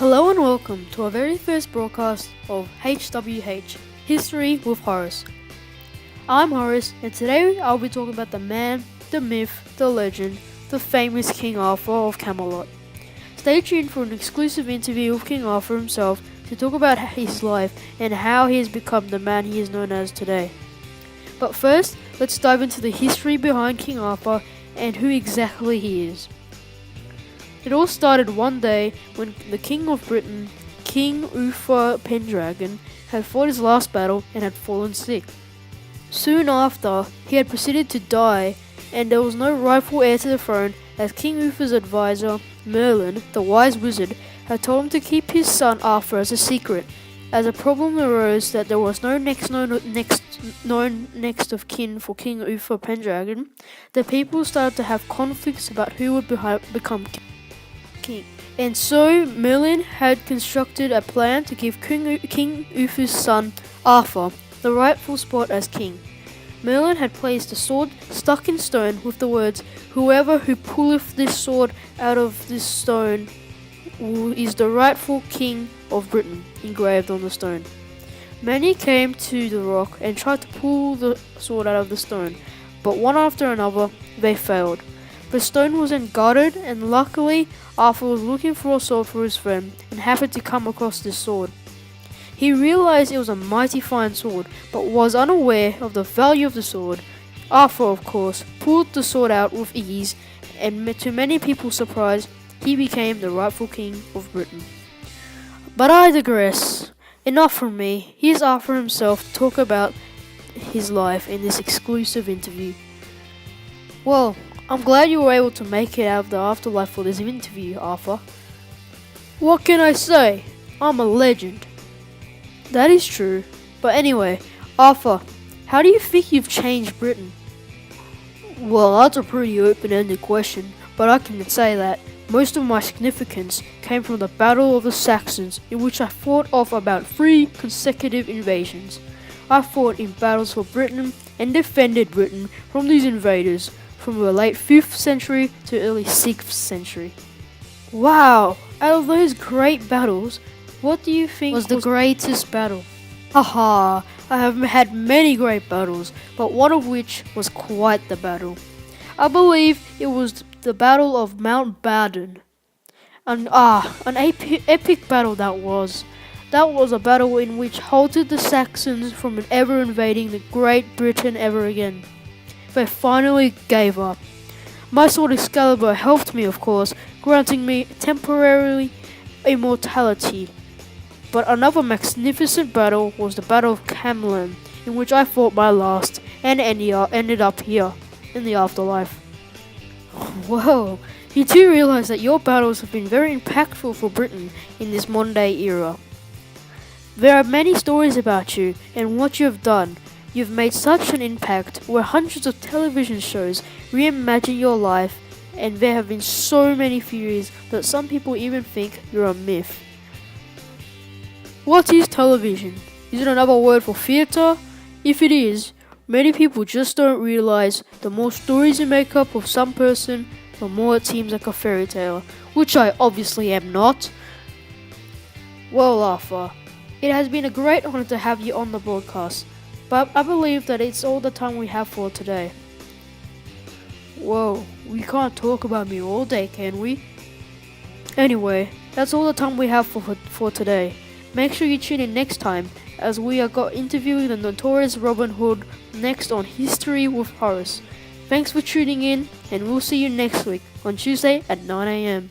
Hello and welcome to our very first broadcast of HWH, History with Horace. I'm Horace, and today I'll be talking about the man, the myth, the legend, the famous King Arthur of Camelot. Stay tuned for an exclusive interview with King Arthur himself to talk about his life and how he has become the man he is known as today. But first, let's dive into the history behind King Arthur and who exactly he is. It all started one day when the King of Britain, King Uther Pendragon, had fought his last battle and had fallen sick. Soon after, he had proceeded to die, and there was no rightful heir to the throne as King Uther's advisor, Merlin, the wise wizard, had told him to keep his son Arthur as a secret, as a problem arose that there was no next of kin for King Uther Pendragon. The people started to have conflicts about who would become king. And so Merlin had constructed a plan to give King Uther's son Arthur the rightful spot as king. Merlin had placed a sword stuck in stone with the words, "Whoever who pulleth this sword out of this stone is the rightful king of Britain," engraved on the stone. Many came to the rock and tried to pull the sword out of the stone, but one after another they failed. The stone was then guarded, and luckily Arthur was looking for a sword for his friend and happened to come across this sword. He realized it was a mighty fine sword, but was unaware of the value of the sword. Arthur, of course, pulled the sword out with ease, and to many people's surprise, he became the rightful king of Britain. But I digress. Enough from me. Here's Arthur himself to talk about his life in this exclusive interview. Well, I'm glad you were able to make it out of the afterlife for this interview, Arthur. What can I say? I'm a legend. That is true. But anyway, Arthur, how do you think you've changed Britain? Well, that's a pretty open-ended question, but I can say that most of my significance came from the Battle of the Saxons, in which I fought off about 3 consecutive invasions. I fought in battles for Britain and defended Britain from these invaders, from the late 5th century to early 6th century. Wow! Out of those great battles, what do you think was the greatest battle? Haha, I have had many great battles, but one of which was quite the battle. I believe it was the Battle of Mount Badon. An epic battle that was. That was a battle in which halted the Saxons from ever invading the Great Britain ever again. They finally gave up. My sword Excalibur helped me, of course, granting me temporary immortality. But another magnificent battle was the Battle of Camlann, in which I fought my last and ended up here, in the afterlife. Whoa, you do realize that your battles have been very impactful for Britain in this modern day era. There are many stories about you and what you have done. You've made such an impact where hundreds of television shows reimagine your life, and there have been so many theories that some people even think you're a myth. What is television? Is it another word for theatre? If it is, many people just don't realize the more stories you make up of some person, the more it seems like a fairy tale, which I obviously am not. Well, Arthur, it has been a great honor to have you on the broadcast. But I believe that it's all the time we have for today. Whoa, we can't talk about me all day, can we? Anyway, that's all the time we have for today. Make sure you tune in next time, as we are interviewing the notorious Robin Hood next on History with Horace. Thanks for tuning in, and we'll see you next week on Tuesday at 9 a.m.